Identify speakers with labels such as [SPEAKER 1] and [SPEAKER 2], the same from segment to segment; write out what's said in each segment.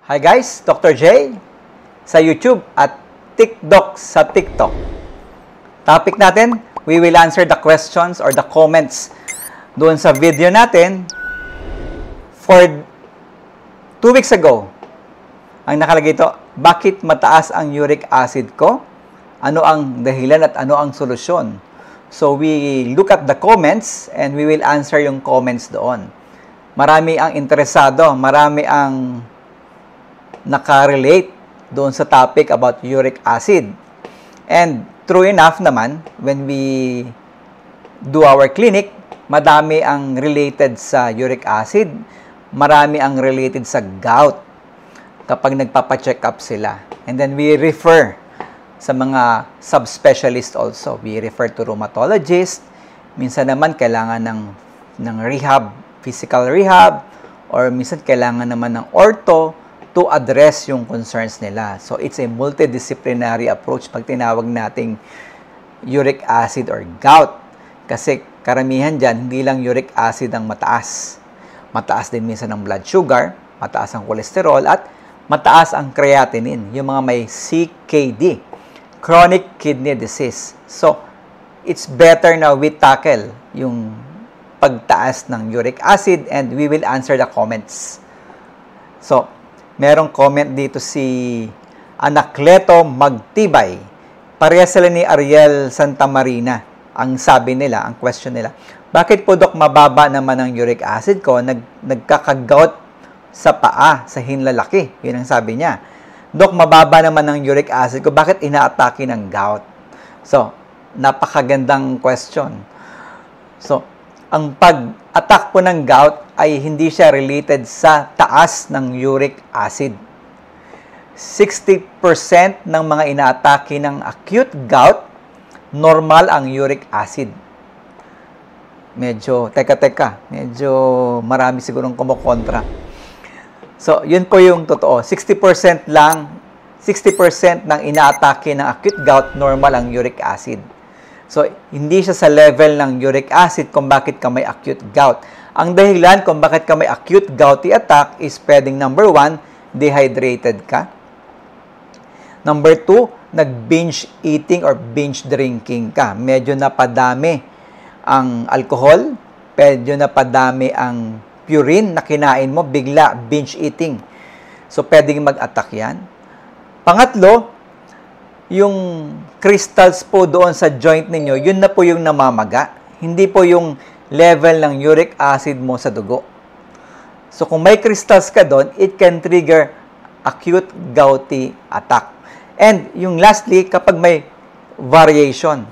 [SPEAKER 1] Hi guys, Dr. J sa YouTube at TikTok sa TikTok. Topic natin, we will answer the questions or the comments doon sa video natin for 2 weeks ago. Ang nakalagay ito, bakit mataas ang uric acid ko? Ano ang dahilan at ano ang solusyon? So we look at the comments and we will answer yung comments doon. Marami ang interesado, marami ang nakarelate doon sa topic about uric acid. And true enough naman, when we do our clinic, madami ang related sa uric acid, marami ang related sa gout kapag nagpapa-check up sila. And then we refer sa mga subspecialist also. We refer to rheumatologist. Minsan naman kailangan ng rehab, physical rehab, or minsan kailangan naman ng ortho to address yung concerns nila. So, it's a multidisciplinary approach pag tinawag nating uric acid or gout. Kasi karamihan dyan, hindi lang uric acid ang mataas. Mataas din minsan ang blood sugar, mataas ang cholesterol, at mataas ang creatinine, yung mga may CKD, chronic kidney disease. So, it's better na we tackle yung pagtaas ng uric acid and we will answer the comments. So, merong comment dito si Anacleto Magtibay. Parehas sila ni Ariel Santa Marina. Ang sabi nila, ang question nila, bakit po Dok mababa naman ang uric acid ko? Nagkakagout sa paa, sa hinlalaki. Yun ang sabi niya. Dok, mababa naman ang uric acid ko. Bakit inaatake ng gout? So, napakagandang question. So, ang pag-attack po ng gout ay hindi siya related sa taas ng uric acid. 60% ng mga inaatake ng acute gout, normal ang uric acid. Medyo, teka, medyo marami sigurong kumukontra. So, yun po yung totoo. 60% lang, 60% ng inaatake ng acute gout, normal ang uric acid. So, hindi siya sa level ng uric acid kung bakit ka may acute gout. Ang dahilan kung bakit ka may acute gouty attack is pwedeng number 1, dehydrated ka. Number 2, nag-binge eating or binge drinking ka. Medyo napadami ang alcohol, medyo napadami ang purine na kinain mo, bigla binge eating. So, pwedeng mag-attack yan. Pangatlo, yung crystals po doon sa joint ninyo, yun na po yung namamaga. Hindi po yung level ng uric acid mo sa dugo. So, kung may crystals ka doon, it can trigger acute gouty attack. And yung lastly, kapag may variation,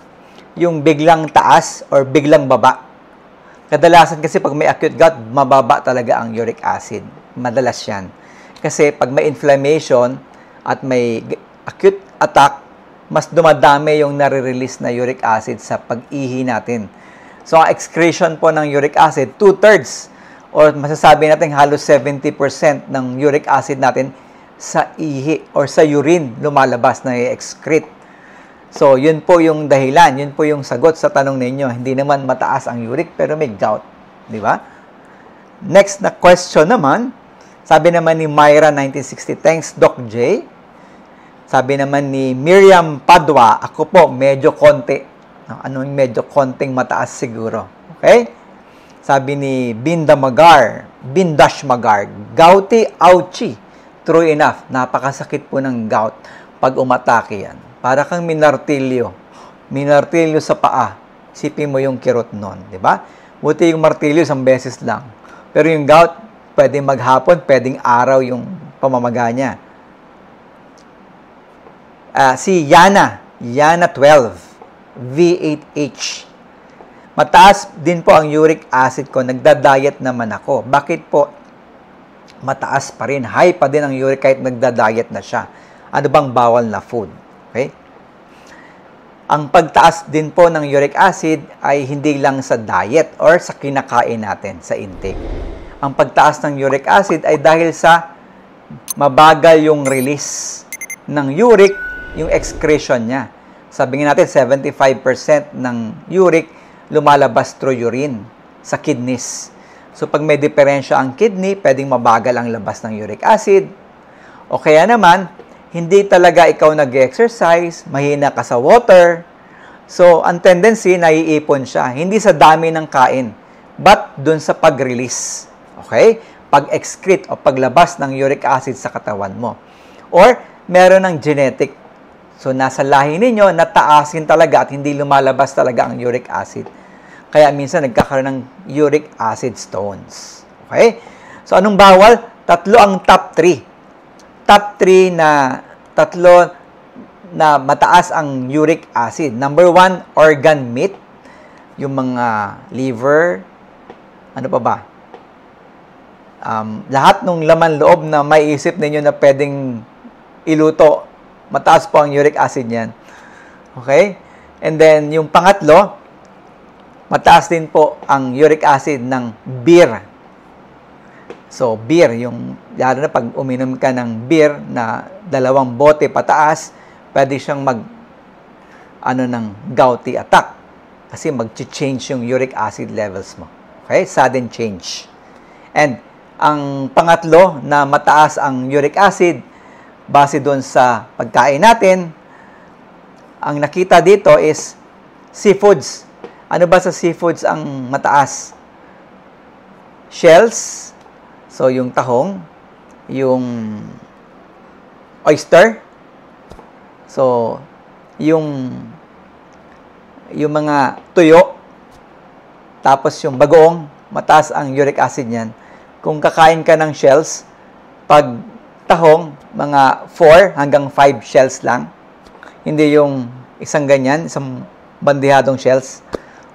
[SPEAKER 1] yung biglang taas or biglang baba. Kadalasan kasi pag may acute gout, mababa talaga ang uric acid. Madalas yan. Kasi pag may inflammation at may acute attack, mas dumadami yung nare-release na uric acid sa pag-ihi natin. So, ang excretion po ng uric acid, 2/3 or masasabi natin halos 70% ng uric acid natin sa ihi or sa urine lumalabas na i-excrete. So, yun po yung dahilan, yun po yung sagot sa tanong ninyo. Hindi naman mataas ang uric pero may gout. Di ba? Next na question naman, sabi naman ni Myra 1960, thanks Doc J. Sabi naman ni Miriam Padua, ako po medyo konti. Anong medyo konting mataas siguro? Okay? Sabi ni Bindash Magar, gouty ouchie. True enough, napakasakit po ng gout pag umatake yan. Para kang minartilyo. Minartilyo sa paa. Sipin mo yung kirot nun, di ba? Buti yung martilyo isang beses lang. Pero yung gout, pwedeng maghapon, pwedeng araw yung pamamaga niya. Si Yana 12, V8H. Mataas din po ang uric acid ko, nagda-diet naman ako. Bakit po mataas pa rin? High pa din ang uric kahit nagda-diet na siya. Ano bang bawal na food? Okay? Ang pagtaas din po ng uric acid ay hindi lang sa diet or sa kinakain natin, sa intake. Ang pagtaas ng uric acid ay dahil sa mabagal yung release ng uric, yung excretion niya. Sabi nga natin, 75% ng uric lumalabas through urine sa kidneys. So, pag may diferensya ang kidney, pwedeng mabagal ang labas ng uric acid. O kaya naman, hindi talaga ikaw nag-exercise, mahina ka sa water. So, ang tendency, naiipon siya. Hindi sa dami ng kain, but dun sa pag-release. Okay? Pag-excrete o paglabas ng uric acid sa katawan mo. Or, meron ng genetic. So, nasa lahi ninyo, nataasin talaga at hindi lumalabas talaga ang uric acid. Kaya minsan nagkakaroon ng uric acid stones. Okay? So, anong bawal? Tatlo ang top 3. Top 3 na tatlo na mataas ang uric acid. Number 1, organ meat. Yung mga liver. Ano pa ba? Lahat ng laman loob na may isip ninyo na pwedeng iluto, mataas po ang uric acid niyan. Okay? And then, yung pangatlo, mataas din po ang uric acid ng beer. So, beer, yung, lalo na pag uminom ka ng beer na 2 bote pataas, pwede siyang ng gouty attack. Kasi mag-change yung uric acid levels mo. Okay? Sudden change. And, ang pangatlo na mataas ang uric acid, base doon sa pagkain natin, ang nakita dito is seafoods. Ano ba sa seafoods ang mataas? Shells, so yung tahong, yung oyster, so yung mga tuyo, tapos yung bagoong, mataas ang uric acid niyan. Kung kakain ka ng shells, pag tahong, mga 4 hanggang 5 shells lang. Hindi yung isang ganyan, isang bandihadong shells.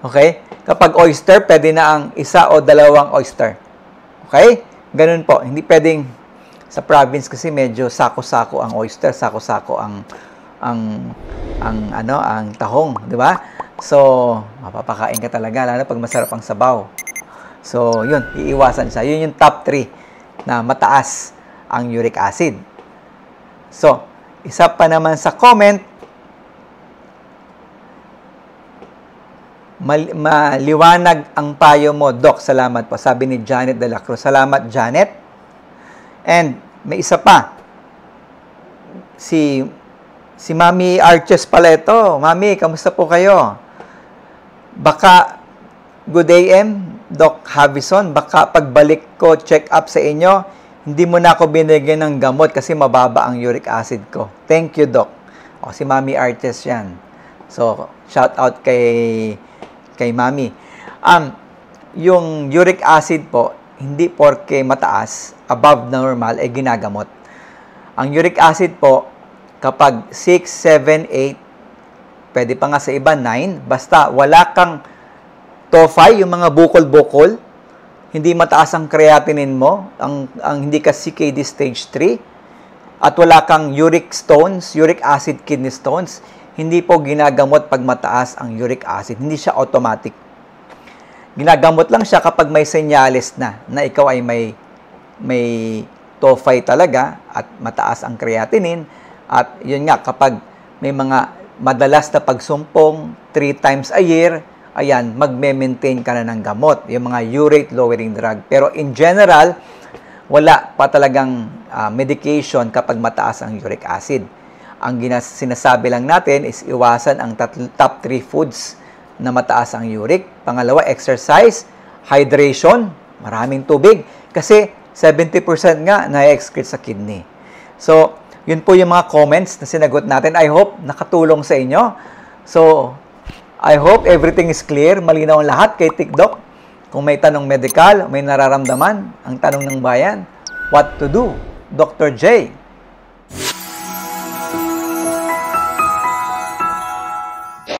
[SPEAKER 1] Okay? Kapag oyster, pwede na ang 1 o 2 oyster. Okay? Ganun po. Hindi pwedeng sa province kasi medyo sako-sako ang oyster, sako-sako ang tahong, di ba? So, mapapakain ka talaga, lalo pag masarap ang sabaw. So, yun, iiwasan siya. Yun yung top 3 na mataas ang uric acid. So, isa pa naman sa comment, maliwanag ang payo mo, Doc. Salamat po. Sabi ni Janet de la Cruz. Salamat, Janet. And, may isa pa. Si Mami Arches pala ito. Mami, kamusta po kayo? Baka, good AM, Doc Havison, baka pagbalik ko check up sa inyo, hindi mo na ako binigyan ng gamot kasi mababa ang uric acid ko. Thank you, Doc. O, si Mami Arches yan. So, shout out kay Mami. Yung uric acid po, hindi porke mataas, above normal, ginagamot. Ang uric acid po, kapag 6, 7, 8, pwede pa nga sa iba 9, basta wala kang TOFI, yung mga bukol-bukol, hindi mataas ang creatinine mo, ang hindi ka CKD stage 3, at wala kang uric stones, uric acid kidney stones, hindi po ginagamot pag mataas ang uric acid. Hindi siya automatic. Ginagamot lang siya kapag may senyales na ikaw ay may TOFI talaga at mataas ang creatinine. At yun nga, kapag may mga madalas na pagsumpong 3 times a year, ayan, magme-maintain ka na ng gamot, yung mga urate lowering drug. Pero in general, wala pa talagang medication kapag mataas ang uric acid. Ang sinasabi lang natin is iwasan ang top 3 foods na mataas ang uric. Pangalawa, exercise, hydration, maraming tubig, kasi 70% nga na-excrete sa kidney. So, yun po yung mga comments na sinagot natin. I hope nakatulong sa inyo. So, I hope everything is clear, malinaw ang lahat kay TikDoc. Kung may tanong medical, may nararamdaman, ang tanong ng bayan, what to do? Dr. J.